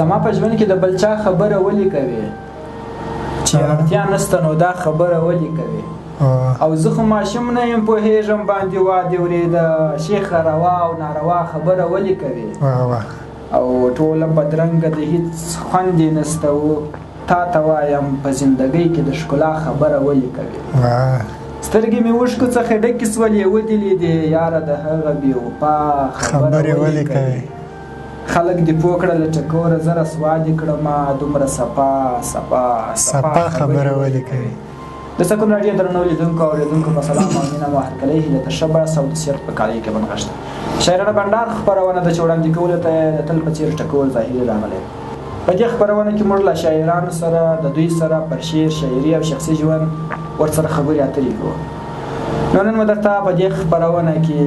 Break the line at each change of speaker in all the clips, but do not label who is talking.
زما په ژوند کې د بل چا خبره ولې کوي چې اړتیا نشته نو دا خبره ولې کوي او زه خو ماشوم نه یم پوهېږم باندې وادي ورېده شیخه روا او ناروا خبره ولې کوي او ټوله بدرنګه د هېڅ خوند یې نشته و تا ته وایم په زندګۍ کې د ښکلا خبره ولې کوي سترګې مې اوښکو څخه ډکې سولې ودلې دې یاره د هغه بې وفا خبرې ولې کوي خلک دې پوه کړه له ټکوره زه رسوا دې کړمه دومره صفا خبره ولې کوي د سکون راډیو درنو لیدونکو او اورېدونکو په سلام او مینه مو هرکلی هیله ته ښه بس او د صحت په کالۍ کې بنغښته شاعرانه بنډار خپرونه ده چې وړاندې کولو ته یې د تل په څېر ټکول ظاهري راغلی په دې خپرونه کې موږ له شاعرانو سره د دوی سره پر شعر شاعري او شخصي ژوند ورسره خبرې اترې کوو نو نن مو درته په دې خپرونه کې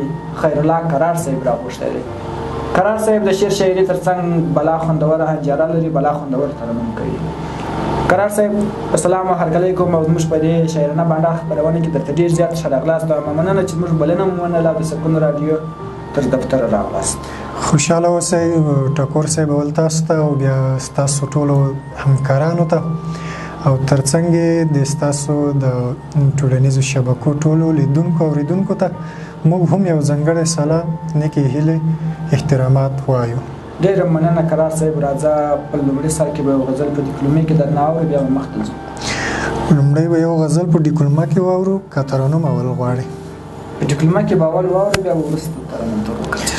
خیرالله کرار صاحب راغوښتی دی کرار صاحب د شعر شاعري تر څنګ بلا خوندوره هنجاره لري بلا خوندور ترنم کوي کرار صاحب السلام هرکلی کوم او زموږ په دې شاعرانه بنډار خپرونه کې درته ډېر زیات ښه راغلاست او مننه چې زموږ بلنه مو ومنله د سکون راډیو تر دفتره راغلاست
خوشحاله اوسئ ټکور صاحب اول تاسو ته او بیا ستاسو ټولو همکارانو ته او ترڅنګ د ستاسو د ټولنیزو شبکو ټولو لیدونکو او اوریدونکو ته موږ هم یو ځانګړی سلام نیکې هیلې احترامات وایو
ډېره مننه کرار صاحب راځه په لومړي سر کې به یو غزل په ډیکلومې کې درنه اورو بیا به مخته ځو
لومړی به یو غزل په ډیکلومه کې واورو که ترنم اول غواړې
په ډیکلومه کې به اول واورو بیا به وروسته ترنم ته وکړو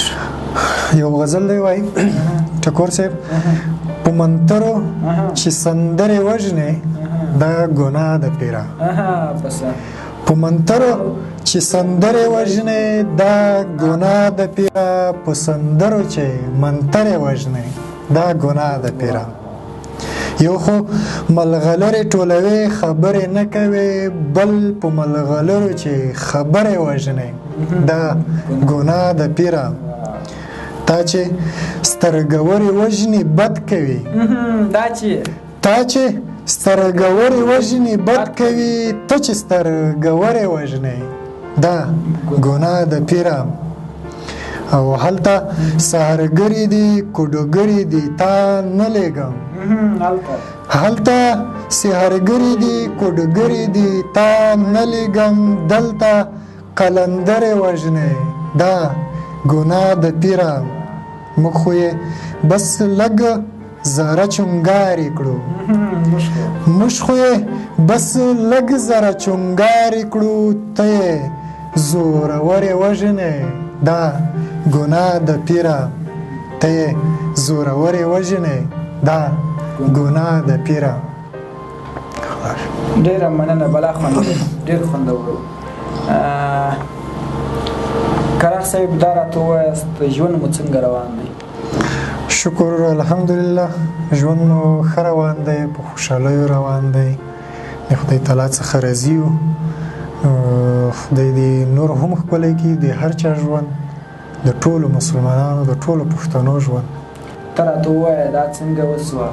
یو غزل دی وایي ټکور صاحب په منترو چې سندرې وژنې دا ګناه ده پیره په منترو چې سندرې وژنې دا ګناه ده پیره په سندرو چې منترې وژنې دا ګناه ده پیره یو خو ملغلرې ټولوي خبرې نه کوي بل په ملغلرو چې خبرې وژنې دا ګناه ده پیره تا چې سترګورې وژنې بد کوي تا چې سترګورې وژنې بد کوي ته چې سترګورې وژنې دا ګناه ده پیره او هلته سهارګرې دي کوډوګرې دي تا نه لېږم هلته سهارګرې دي کوډوګرې دي تا نه لېږم دلته قلندرې وژنې دا ګناه ده پیره موږ خو یې بس لږ زره چونګارې کړو موږ خو یې بس لږ زره چونګارې کړو ته یې زورورې وژنې دا ګناه ده پیره ته یې زورورې وژنې دا ګناه ده پیره
ډېره مننه بلا ډېر خوندور کرار صاحب دا راته ووایاست ژوند مو څنګه روان دی
شکر الحمدلله ژوند مو ښه روان دی په خوشحالیو روان دی د خدای تعالی څخه راضي یو خدای دې نور هم ښکلی کړي د هر چا ژوند د ټولو مسلمانانو د ټولو پښتنو ژوند
ته راته ووایه دا څنګه وسوه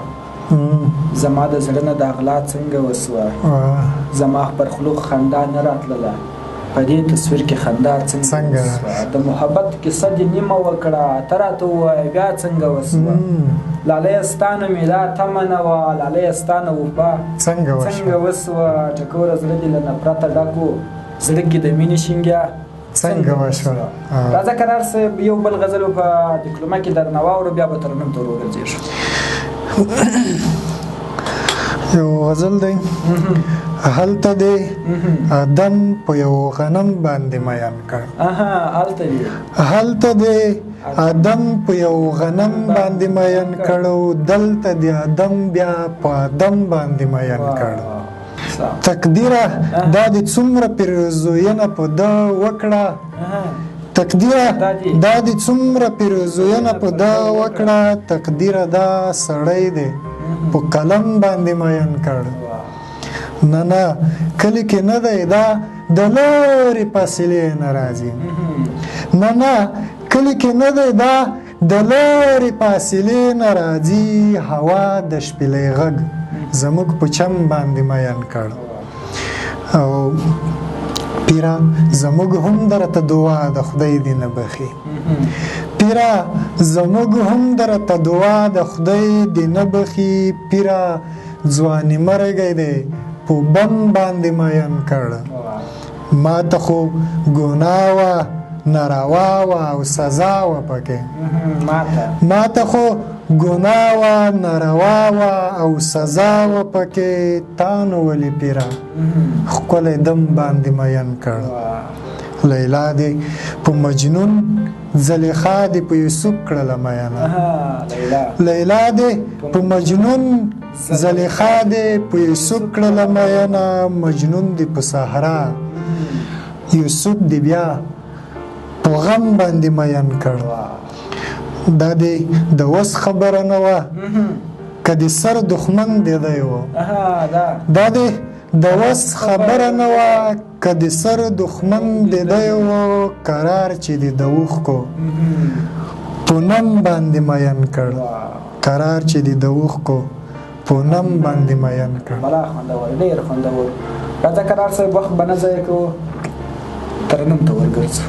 زما د زړه نه دا غلا څنګه وسوه زما پر خلوق خندا نه راتلله په دې تصویر کې خندا څنګه د محبت کیسه دې نیمه وکړه ته راته ووایه بیا څنګه وسوه لالیه ستانه مې دا تمه نه وه لالیه ستانه وفا څنګه وسوه ټکوره زړه دې له نفرته ډک و زړه کې د مینې شینګیا
څنګه وشوه
راځه کرار صاحب یو بل غزل په ډیکلومه کې درنه واورو بیا به ترنم ته وګرځېږو
یو غزل دی هلته دی آدم په یو غنم باندې میان کړ هلته دی آدم په یو غنم باندې میان کړ او دلته دی آدم بیا په آدم باندې میان کړ تقدیره دا دې څومره پیرزوینه په ده وکړه تقدیره دا دې څومره پیرزوینه په ده وکړه تقدیره دا سړی دی په قلم باندې میان کړ نه نه کلی کې نه دی دا د لارې فاصلې نه راځي نه نه کلی کې نه دی دا د لارې فاصلې نه راځي هوا د شپېلۍ غږ زموږ په چم باندې میان کړ او پیرا زموږ هم درته دعا د خدای دې نه بخي پیرا زموږ هم درته دعا د خدای دې نه بخي پیرا ځواني مرګی دی په بم باندې مین کړ ما ته خو ګناه وه ناروا وه او سزا وه پکې ما ته خو ګناه وه ناروا وه او سزا وه پکې تا نو ولې پیره ښکلی دم باندې مین کړ لیلا دې په مجنون زلیخا دې په یوسف کړله مینه لیلا دې په مجنون زلیخا دې په یوسف کړله مینه مجنون دې په صحرا یوسف دې بیا په غم باندې مین کړ دا دې د وس خبره نه وه که د سر دښمن دې دی و دا دې د وس خبره نه وه که د سر دښمن دې دی و قرار چې دې د اوښکو پونم باندې مین کړ قرار چې دې د اوښکو پونم باندې مین کړ
بلا خوندور ډېر خوندور راځه قرار صاحب وخت به نه ضایع کوو ترنم ته ورګرځو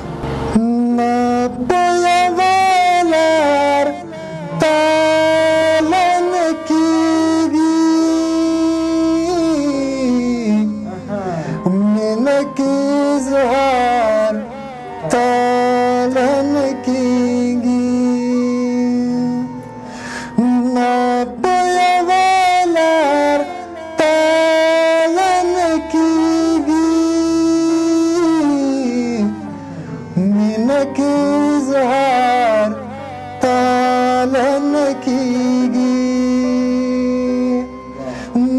لار تالن کیږي مینه کې زهار تالن کیږي نه په یوه لار تالن کیږي مینه کې زهار تالن کیږي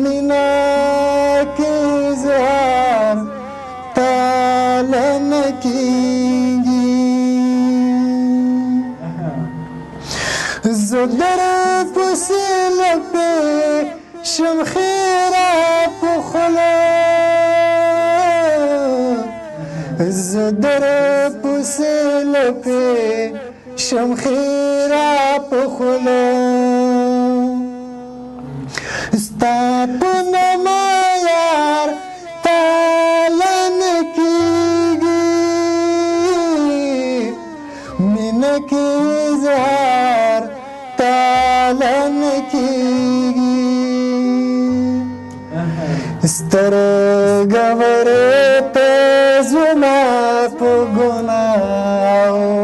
مینا کې زهار تالن کیږي زه در پسې لپې شم خیره په خوله زه در پسې لپې شم خیره په خوله ستا په نامه یار تالن کیږي مینه کې زهار تالن کیږي سترګه ورته زما په ګناه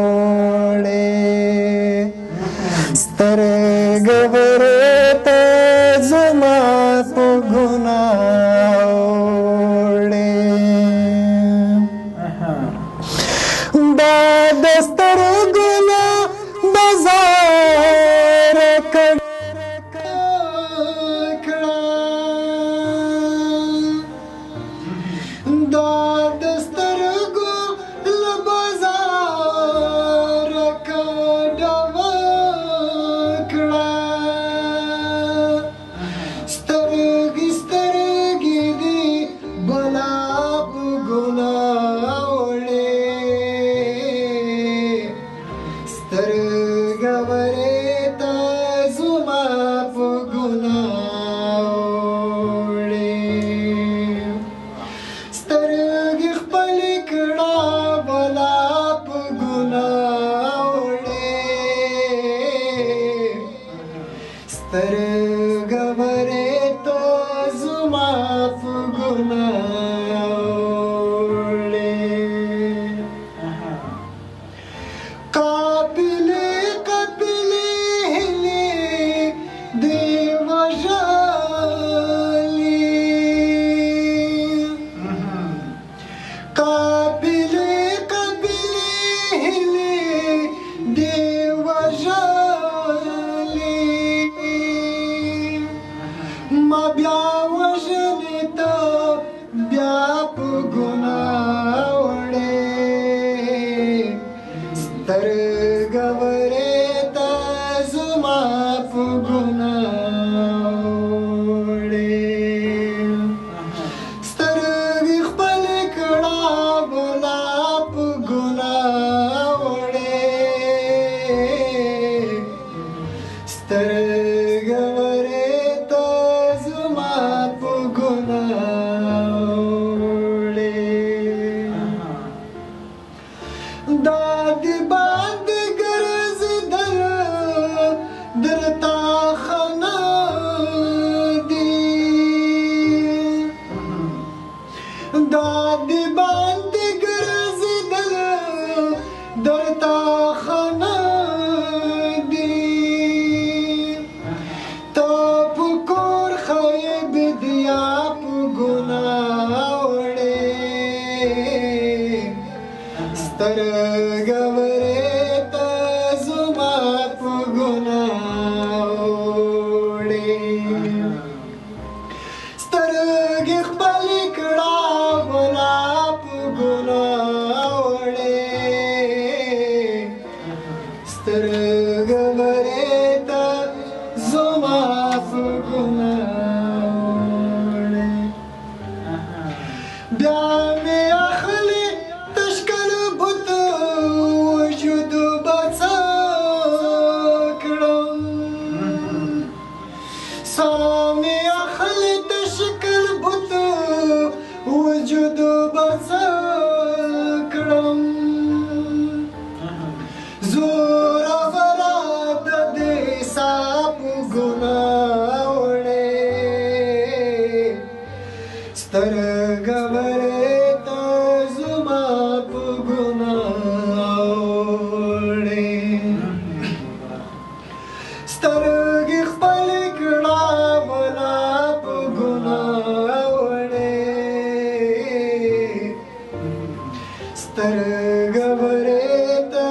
سترګه ورته زما په ګناه دا د سترګو نه بازار کړه دا د سترګو له بازار کډه وکړه سترګې سترګې دې بلا په ګناه وړې سترګه ورته زما په ګناه وړې سترګې خپلې کړه بلا په ګناه وړې سترګه ورته زما په ګناه وړې قابلې قابلې هیلې دې وژلې قابلې قابلې هیلې دې وژلې ما بیا وژلې ته بیا په ګناه وړې سترګه ورته زما په ګناه وړې سترګې خپلې کړه بلا په ګناه وړې سترګه ورته زما په ګناه وړې دې باندې ګرځېدل درته ښه نه دي دا دې باندې ګرځېدل درته ښه نه دي ته په کور ښایې بدیا په ګناه وړې سترګه ورې ته زما په ګناه وړې سترګې خپلې کړه ولا په ګناه وړې سترګه ورې ته زما په ګناه وړې بیا مې اخلي تشکل بت وجود به څه کړم ساه مې اخلي تشکل بت وجود به څه کړم زوروره د دې ساه په ګناه وړې سترګه ورې ته زما په ګناه وړې سترګې خپلې کړه ولا په ګناه وړې سترګه ورې ته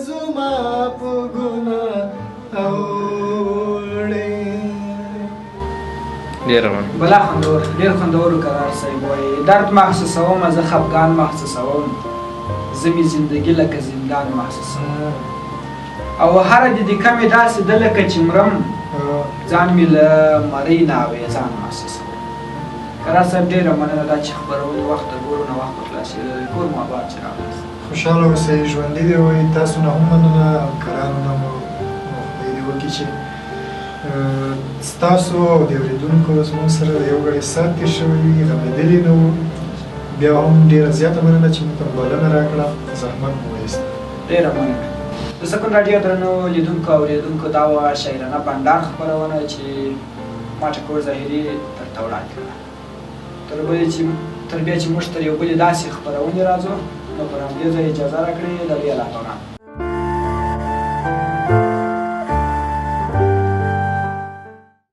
زما په ګناه وړې
بلا خوندور ډېر خوندور قرار صاحب وایي درد محسوسوم زه خفګان محسوسوم زه مې زندګي لکه زندان محسوسوم او هره د کمې داسې ده لکه چې مرم ځان مې له مرۍ نه اویزان محسوسوم قرار صاحب ډېره مننه دا چې خپرونې وخت ته ګورو نه وخت خلاصېدلی کور مو آباد چې راغلاست
خوشحاله اوسئ ژوندي دې وئ تاسو نه هم مننه همکارانو نه مو خدای دې وکړي چې ستاسو او د اورېدونکو زموږ سره د یو ګړی ساعت تېر شوی وي غمېدلي نه وو بیا هم ډېره زیاته مننه چې موږ ته بلنه راکړه زحمت مو وایست
ډېره مننه د سکون راډیو درنو لیدونکو او اورېدونکو دا وه شاعرانه بنډار خپرونه چې ما ټکور ظاهري درته وړاندې کړه تر بیا چې موږ تر یو بلې داسې خپرونې راځو نو پر همدې ځای اجازه راکړئ لري الله تعالی